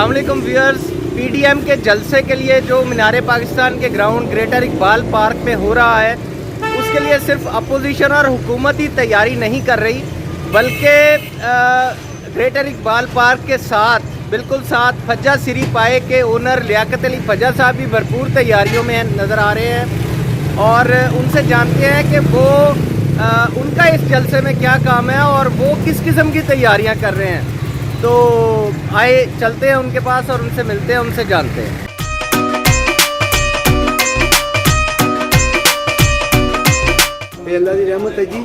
अस्सलाम वालेकुम viewers. PDM के जलसे के लिए जो मीनार पाकिस्तान के ग्राउंड ग्रेटर इकबाल पार्क में हो रहा है, उसके लिए सिर्फ अपोजिशन और हुकूमत ही तैयारी नहीं कर रही, बल्कि ग्रेटर इकबाल पार्क के साथ बिल्कुल साथ फज्जा सिरी पाए के ओनर लियाकत अली फज्जा साहब भी भरपूर तैयारियों में नज़र आ रहे हैं और उनसे जानते हैं कि वो उनका इस जलसे में क्या काम है और वो किस किस्म की तैयारियां कर रहे हैं। तो आए चलते हैं उनके पास और उनसे मिलते हैं, उनसे जानते हैं। अल्लाह की रहमत है जी,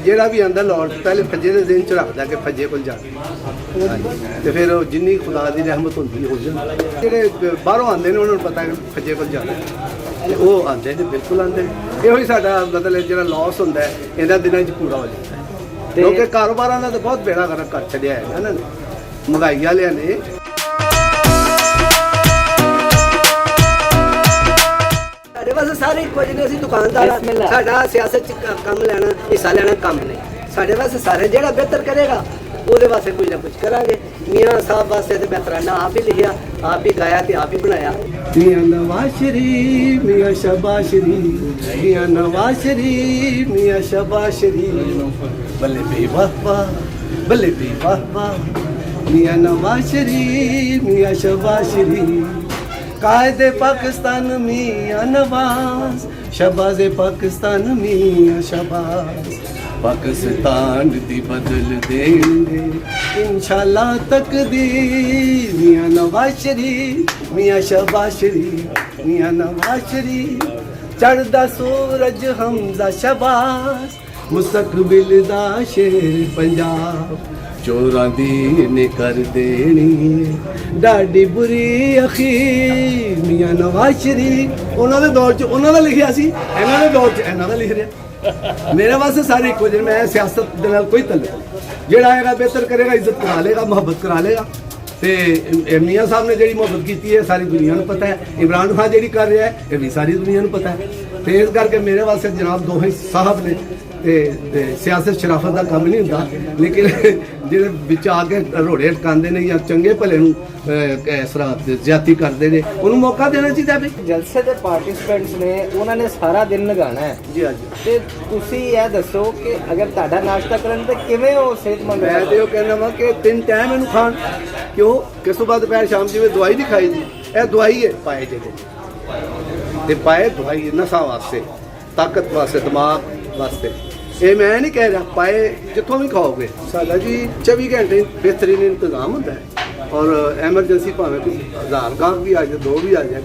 ਜਿਹੜਾ ਵੀ ਆਂਦਾ ਲਾਹੌਰ ਪਹਿਲੇ ਫੱਜੇ ਦੇ ਦਿਨ ਚ ਰੱਖਦਾ ਕਿ ਫੱਜੇ ਕੋਲ ਜਾਣਾ ਤੇ ਫਿਰ ਜਿੰਨੀ ਖੁਦਾ ਦੀ ਰਹਿਮਤ ਹੁੰਦੀ ਹੋ ਜਾਂਦੀ। ਜਿਹੜੇ ਬਾਹਰੋਂ ਆਉਂਦੇ ਨੇ ਉਹਨਾਂ ਨੂੰ ਪਤਾ ਕਿ ਫੱਜੇ ਕੋਲ ਜਾਣਾ ਤੇ ਉਹ ਆਉਂਦੇ ਨੇ, ਬਿਲਕੁਲ ਆਉਂਦੇ ਨੇ। ਇਹੋ ਹੀ ਸਾਡਾ ਮਤਲਬ ਜਿਹੜਾ ਲਾਸ ਹੁੰਦਾ ਹੈ ਇਹਨਾਂ ਦਿਨਾਂ 'ਚ ਪੂਰਾ ਹੋ ਜਾਂਦਾ ਹੈ, ਕਿਉਂਕਿ ਕਾਰੋਬਾਰਾਂ ਦਾ ਤਾਂ ਬਹੁਤ ਬੇੜਾ ਗਰਕ ਕਰ ਛੱਡਿਆ ਹੈ ਇਹਨਾਂ ਨੇ, ਮਹਿੰਗਾਈ ਵਾਲਿਆਂ ਨੇ। ਸਾਡੇ ਵਾਸਤੇ ਸਾਰੇ ਇੱਕੋ ਜਿਹੇ ਨੇ, ਅਸੀਂ ਦੁਕਾਨਦਾਰ ਹਾਂ, ਸਾਡਾ ਸਿਆਸਤ 'ਚ ਕੰਮ ਲੈਣਾ, ਹਿੱਸਾ ਲੈਣਾ ਕੰਮ ਨਹੀਂ। ਸਾਡੇ ਵਾਸਤੇ ਸਾਰੇ ਜਿਹੜਾ ਬਿਹਤਰ ਕਰੇਗਾ ਉਹਦੇ ਵਾਸਤੇ ਕੁਝ ਨਾ ਕੁਝ ਕਰਾਂਗੇ। ਮੀਆਂ ਸਾਹਿਬ ਵਾਸਤੇ ਤੇ ਬਿਹਤਰਾਨਾ ਆਪ ਹੀ ਲਿਖਿਆ, ਆਪ ਹੀ ਗਾਇਆ ਤੇ ਆਪ ਹੀ ਬਣਾਇਆ। ਮੀਆਂ ਨਵਾਜ਼ ਸ਼ਰੀਫ, ਮੀਆਂ ਸ਼ਾਬਾਸ਼ ਸ਼ਰੀਫ, ਮੀਆਂ ਨਵਾਜ਼ ਸ਼ਰੀਫ, ਮੀਆਂ ਸ਼ਾਬਾਸ਼ ਸ਼ਰੀਫ, ਬੱਲੇ ਬੀ ਵਾਹ ਵਾਹ, ਬੱਲੇ ਬੀ ਵਾਹ ਵਾਹ, ਮੀਆਂ ਨਵਾਜ਼ ਸ਼ਰੀਫ, ਮੀਆਂ ਸ਼ਾਬਾਸ਼ ਸ਼ਰੀਫ, कायदे पाकिस्तान मियां नवाज, शहबाज़े पाकिस्तान मियां शहबाज, पाकिस्तान दी बदल देंगे इंशाल्लाह तकदीर। मियां नवाज शरीफ, मियां शहबाज शरीफ, मियां नवाज शरीफ, चढ़दा सूरज हमजा शहबाज, मुस्तकबिल दा शेर पंजाब, चोरां दी ने कर देनी डाडी बुरी अखीर। मियां नवाज शरीफ ਉਹਨਾਂ ਦੇ ਦੌਰ 'ਚ ਉਹਨਾਂ ਦਾ ਲਿਖਿਆ ਸੀ, ਇਹਨਾਂ ਦੇ ਦੌਰ 'ਚ ਇਹਨਾਂ ਦਾ ਲਿਖ ਰਿਹਾ। ਮੇਰੇ ਵਾਸਤੇ ਸਾਰੇ ਇੱਕੋ ਜਿਹੇ। ਮੈਂ ਸਿਆਸਤ ਦੇ ਨਾਲ ਕੋਈ ਤਲਕ, ਜਿਹੜਾ ਆਏਗਾ ਬਿਹਤਰ ਕਰੇਗਾ, ਇੱਜ਼ਤ ਕਰਾ ਲੇਗਾ, ਮੁਹੱਬਤ ਕਰਾ ਲੇਗਾ। ਤੇ ਮੀਆਂ ਸਾਹਿਬ ਨੇ ਜਿਹੜੀ ਮੁਹੱਬਤ ਕੀਤੀ ਹੈ ਸਾਰੀ ਦੁਨੀਆ ਨੂੰ ਪਤਾ ਹੈ, ਇਮਰਾਨ ਖਾਨ ਜਿਹੜੀ ਕਰ ਰਿਹਾ ਹੈ ਇਹ ਵੀ ਸਾਰੀ ਦੁਨੀਆ ਨੂੰ ਪਤਾ ਹੈ। ਤੇ ਇਸ ਕਰਕੇ ਮੇਰੇ ਵਾਸਤੇ ਜਨਾਬ ਦੋਹੇ ਸਾਹਿਬ ਨੇ। ਤੇ ਸਿਆਸਤ ਸ਼ਰਾਫਤ ਦਾ ਕੰਮ ਨਹੀਂ ਹੁੰਦਾ, ਲੇਕਿਨ ਜਿਹੜੇ ਵਿੱਚ ਆ ਕੇ ਰੋੜੇ ਟਕਾਉਂਦੇ ਨੇ ਜਾਂ ਚੰਗੇ ਭਲੇ ਨੂੰ ਇਸ ਤਰ੍ਹਾਂ ਜ਼ਿਆਦਤੀ ਕਰਦੇ ਨੇ, ਉਹਨੂੰ ਮੌਕਾ ਦੇਣਾ ਚਾਹੀਦਾ। ਵੀ ਜਲਸੇ ਦੇ ਪਾਰਟਿਸਪੈਂਟਸ ਨੇ ਉਹਨਾਂ ਨੇ ਸਾਰਾ ਦਿਨ ਲਗਾਉਣਾ ਹੈ ਜੀ ਅੱਜ ਤੇ ਤੁਸੀਂ ਇਹ ਦੱਸੋ ਕਿ ਅਗਰ ਤੁਹਾਡਾ ਨਾਸ਼ਤਾ ਕਰਨ ਤੇ ਕਿਵੇਂ ਉਹ ਸਿਹਤਮੰਦ ਮੈਂ ਤੇ ਉਹ ਕਹਿੰਦਾ ਵਾ ਕਿ 3 ਟਾਈਮ ਇਹਨੂੰ ਖਾਣ। ਕਿਉਂ? ਕਿਸ ਤੋਂ ਬਾਅਦ ਦੁਪਹਿਰ ਸ਼ਾਮ ਜਿਵੇਂ ਦਵਾਈ ਨਹੀਂ ਖਾਈ ਦੀ, ਇਹ ਦਵਾਈ ਹੈ ਪਾਏ ਜਿਹੜੇ ਤੇ ਪਾਏ ਦਵਾਈ ਨਸਾਂ ਵਾਸਤੇ, ਤਾਕਤ ਵਾਸਤੇ, ਦਿਮਾਗ ਵਾਸਤੇ। ਇਹ ਮੈਂ ਨਹੀਂ ਕਹਿ ਰਿਹਾ, ਪਾਏ ਜਿੱਥੋਂ ਵੀ ਖਾਓਗੇ। ਸਾਡਾ ਜੀ 24 ਘੰਟੇ ਬਿਹਤਰੀਨ ਇੰਤਜ਼ਾਮ ਹੁੰਦਾ ਹੈ ਔਰ ਐਮਰਜੈਂਸੀ ਭਾਵੇਂ ਕੋਈ 1000 ਗਾਹਕ ਵੀ ਆ ਜਾਏ, 2 ਵੀ ਆ ਜਾਏ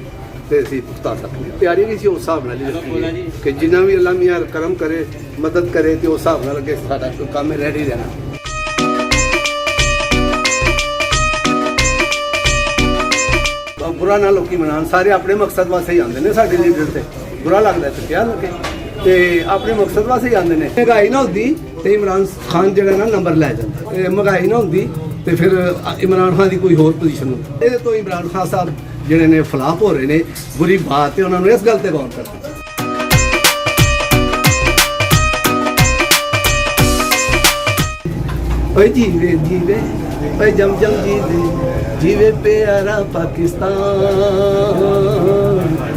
ਤੇ ਅਸੀਂ ਪੁਖਤਾ ਸਕਦੇ ਹਾਂ। ਤਿਆਰੀ ਵੀ ਸੀ ਉਸ ਹਿਸਾਬ ਨਾਲ ਹੀ ਰੱਖੀ ਹੈ ਕਿ ਜਿੰਨਾ ਵੀ ਅੱਲਾਹ ਮੀਆਂ ਕਰਮ ਕਰੇ, ਮਦਦ ਕਰੇ ਤੇ ਉਸ ਹਿਸਾਬ ਨਾਲ ਅੱਗੇ ਸਾਡਾ ਕੰਮ ਰੈਡੀ ਰਹਿਣਾ। बुरा ना लोग मनान, सारे अपने मकसद वास्ते ही आते हैं। साढ़े लीडर से बुरा लगता है तो क्या लगे, तो अपने मकसद वास्ते ही आते हैं। महंगाई ना होती तो इमरान खान जो ना नंबर लै जाता, महंगाई ना होती तो फिर इमरान खान की कोई होर पोजीशन होती। ये तो इमरान खान साहब जोड़े ने फलाप हो रहे हैं, बुरी बात है, उन्होंने इस गल पर गौर करना। जीवे जीवे जम जम जीवे, जीवे प्यारा पाकिस्तान,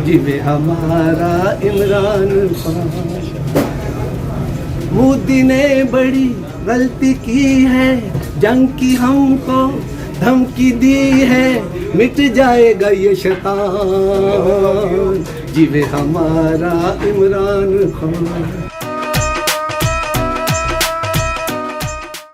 जीवे हमारा इमरान खान। मोदी ने बड़ी गलती की है, जंग की हमको धमकी दी है, मिट जाएगा ये शैतान, जीवे हमारा इमरान खान।